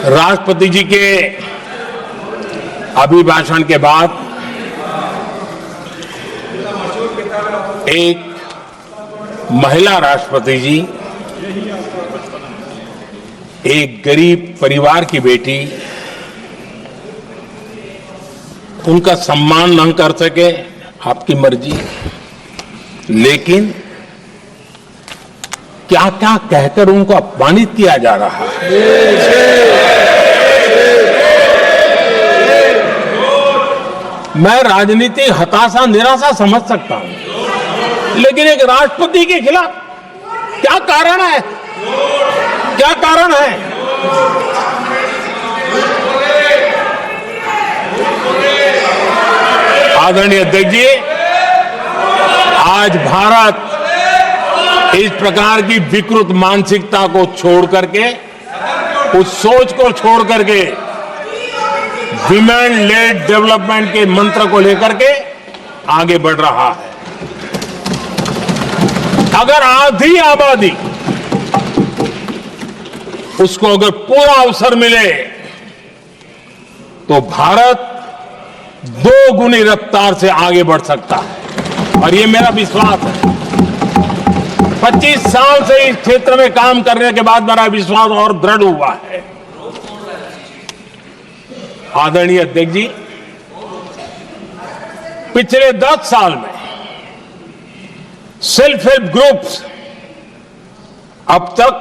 राष्ट्रपति जी के अभिभाषण के बाद एक महिला राष्ट्रपति जी, एक गरीब परिवार की बेटी, उनका सम्मान न कर सके, आपकी मर्जी, लेकिन क्या क्या कहकर उनको अपमानित किया जा रहा है। मैं राजनीतिक हताशा निराशा समझ सकता हूं, लेकिन एक राष्ट्रपति के खिलाफ क्या कारण है? क्या कारण है? आदरणीय अध्यक्ष जी, आज भारत इस प्रकार की विकृत मानसिकता को छोड़ करके, उस सोच को छोड़ करके विमेन लेड डेवलपमेंट के मंत्र को लेकर के आगे बढ़ रहा है। अगर आधी आबादी उसको अगर पूरा अवसर मिले तो भारत 2 गुनी रफ्तार से आगे बढ़ सकता है, और ये मेरा विश्वास है। 25 साल से इस क्षेत्र में काम करने के बाद मेरा विश्वास और दृढ़ हुआ है। आदरणीय अध्यक्ष जी, पिछले 10 साल में सेल्फ हेल्प ग्रुप्स अब तक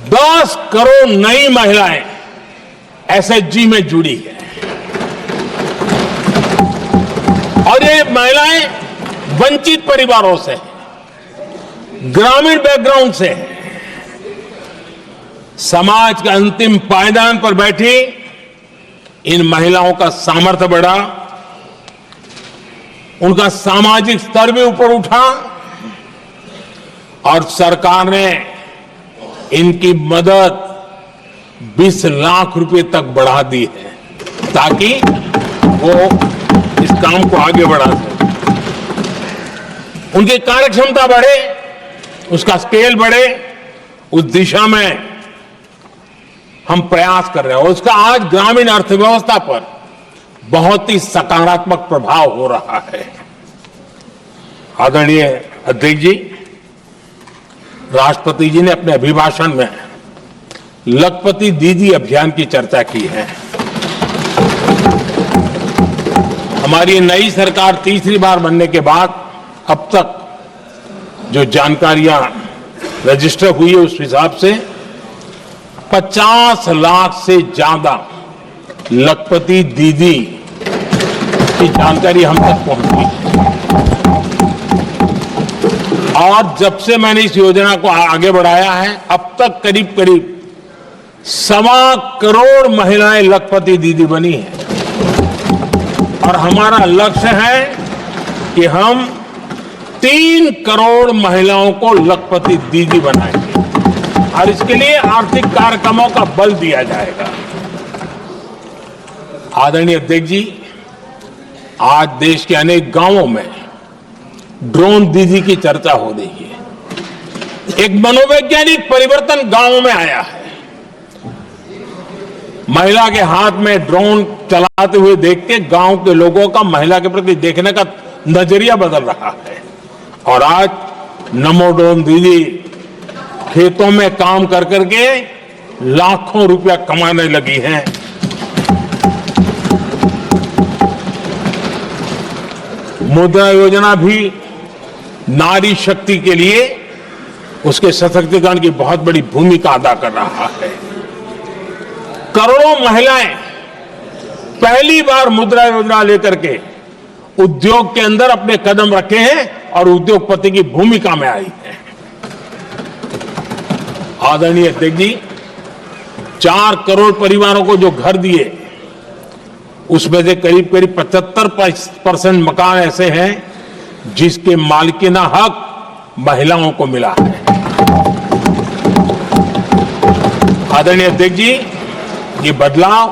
10 करोड़ नई महिलाएं एसएचजी में जुड़ी है, और ये महिलाएं वंचित परिवारों से, ग्रामीण बैकग्राउंड से, समाज के अंतिम पायदान पर बैठी इन महिलाओं का सामर्थ्य बढ़ा, उनका सामाजिक स्तर भी ऊपर उठा, और सरकार ने इनकी मदद 20 लाख रुपए तक बढ़ा दी है, ताकि वो इस काम को आगे बढ़ा सके, उनकी कार्यक्षमता बढ़े, उसका स्केल बढ़े। उस दिशा में हम प्रयास कर रहे हैं, और उसका आज ग्रामीण अर्थव्यवस्था पर बहुत ही सकारात्मक प्रभाव हो रहा है। आदरणीय अध्यक्ष जी, राष्ट्रपति जी ने अपने अभिभाषण में लखपति दीदी अभियान की चर्चा की है। हमारी नई सरकार तीसरी बार बनने के बाद अब तक जो जानकारियां रजिस्टर हुई है, उस हिसाब से 50 लाख से ज्यादा लखपति दीदी की जानकारी हम तक पहुंची है। और जब से मैंने इस योजना को आगे बढ़ाया है, अब तक करीब करीब 1.25 करोड़ महिलाएं लखपति दीदी बनी हैं, और हमारा लक्ष्य है कि हम 3 करोड़ महिलाओं को लखपति दीदी बनाएंगे, और इसके लिए आर्थिक कार्यक्रमों का बल दिया जाएगा। आदरणीय अध्यक्ष जी, आज देश के अनेक गांवों में ड्रोन दीदी की चर्चा हो रही है। एक मनोवैज्ञानिक परिवर्तन गांवों में आया है। महिला के हाथ में ड्रोन चलाते हुए देख के गांव के लोगों का महिला के प्रति देखने का नजरिया बदल रहा है, और आज नमो ड्रोन दीदी खेतों में काम कर करके लाखों रुपया कमाने लगी हैं। मुद्रा योजना भी नारी शक्ति के लिए, उसके सशक्तिकरण की बहुत बड़ी भूमिका अदा कर रहा है। करोड़ों महिलाएं पहली बार मुद्रा योजना लेकर के उद्योग के अंदर अपने कदम रखे हैं, और उद्योगपति की भूमिका में आई है। आदरणीय अध्यक्ष जी, 4 करोड़ परिवारों को जो घर दिए, उसमें से करीब करीब 75% मकान ऐसे हैं जिसके मालिकाना हक महिलाओं को मिला है। आदरणीय अध्यक्ष जी, ये बदलाव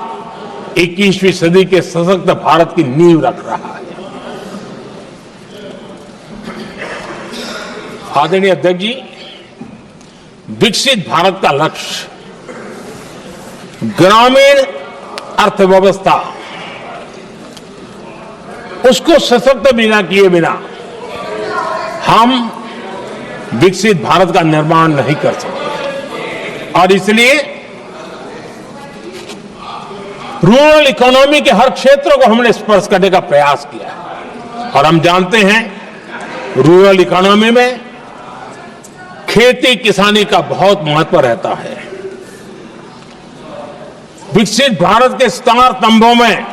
21वीं सदी के सशक्त भारत की नींव रख रहा है। आदरणीय अध्यक्ष जी, विकसित भारत का लक्ष्य ग्रामीण अर्थव्यवस्था उसको सशक्त बिना किए बिना हम विकसित भारत का निर्माण नहीं कर सकते। और इसलिए रूरल इकोनॉमी के हर क्षेत्र को हमने स्पर्श करने का प्रयास किया है। और हम जानते हैं रूरल इकोनॉमी में खेती किसानी का बहुत महत्व रहता है। विकसित भारत के स्टार स्तंभों में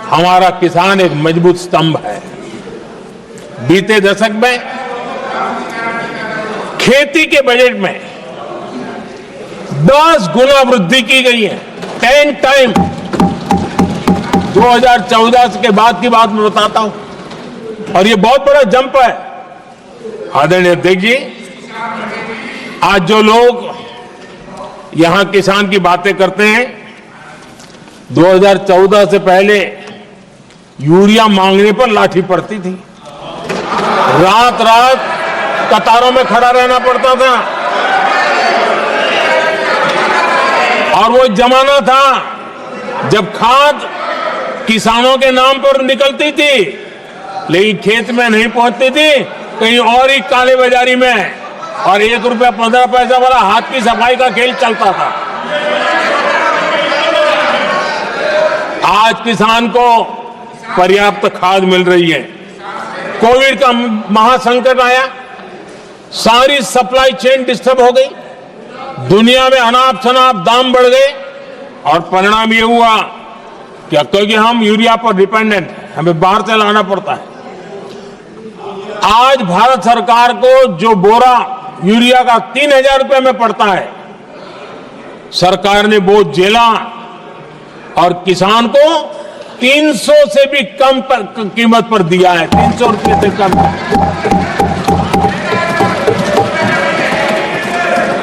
हमारा किसान एक मजबूत स्तंभ है। बीते दशक में खेती के बजट में 10 गुना वृद्धि की गई है, 10 टाइम। 2014 के बाद की बात मैं बताता हूं, और ये बहुत बड़ा जंप है। आदरणीय अध्यक्ष जी, आज जो लोग यहां किसान की बातें करते हैं, 2014 से पहले यूरिया मांगने पर लाठी पड़ती थी, रात रात कतारों में खड़ा रहना पड़ता था। और वो जमाना था जब खाद किसानों के नाम पर निकलती थी, लेकिन खेत में नहीं पहुंचती थी, कहीं और ही काले बाजारी में, और 1 रुपया 15 पैसा वाला हाथ की सफाई का खेल चलता था। आज किसान को पर्याप्त खाद मिल रही है। कोविड का महासंकट आया, सारी सप्लाई चेन डिस्टर्ब हो गई, दुनिया में अनाप शनाप दाम बढ़ गए, और परिणाम ये हुआ कि क्योंकि हम यूरिया पर डिपेंडेंट हैं, हमें बाहर से लाना पड़ता है। आज भारत सरकार को जो बोरा यूरिया का 3000 रुपए में पड़ता है, सरकार ने वो झेला और किसान को 300 से भी कम कीमत पर दिया है, 300 रुपए से कम।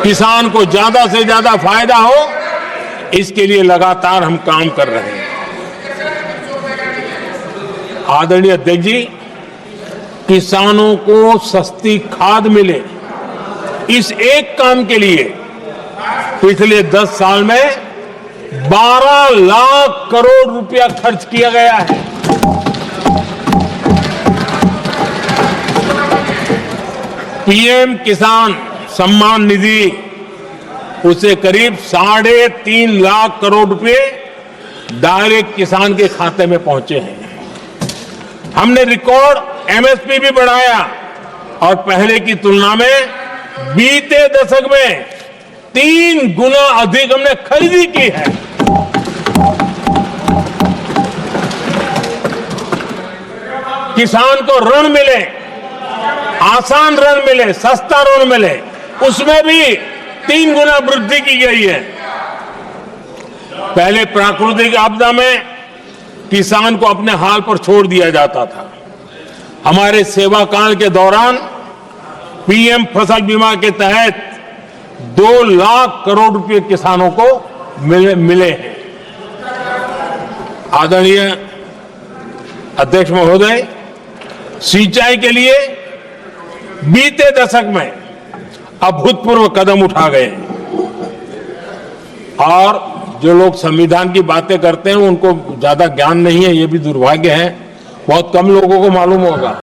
किसान को ज्यादा से ज्यादा फायदा हो, इसके लिए लगातार हम काम कर रहे हैं। आदरणीय अध्यक्ष जी, किसानों को सस्ती खाद मिले, इस एक काम के लिए पिछले 10 साल में 12 लाख करोड़ रुपया खर्च किया गया है। पीएम किसान सम्मान निधि, उसे करीब 3.5 लाख करोड़ रुपए डायरेक्ट किसान के खाते में पहुंचे हैं। हमने रिकॉर्ड एमएसपी भी बढ़ाया, और पहले की तुलना में बीते दशक में 3 गुना अधिक हमने खरीदी की है। किसान को ऋण मिले, आसान ऋण मिले, सस्ता ऋण मिले, उसमें भी 3 गुना वृद्धि की गई है। पहले प्राकृतिक आपदा में किसान को अपने हाल पर छोड़ दिया जाता था। हमारे सेवा काल के दौरान पीएम फसल बीमा के तहत 2 लाख करोड़ रुपए किसानों को मिले हैं। आदरणीय अध्यक्ष महोदय, सिंचाई के लिए बीते दशक में अभूतपूर्व कदम उठा गए, और जो लोग संविधान की बातें करते हैं उनको ज्यादा ज्ञान नहीं है, ये भी दुर्भाग्य है, बहुत कम लोगों को मालूम होगा।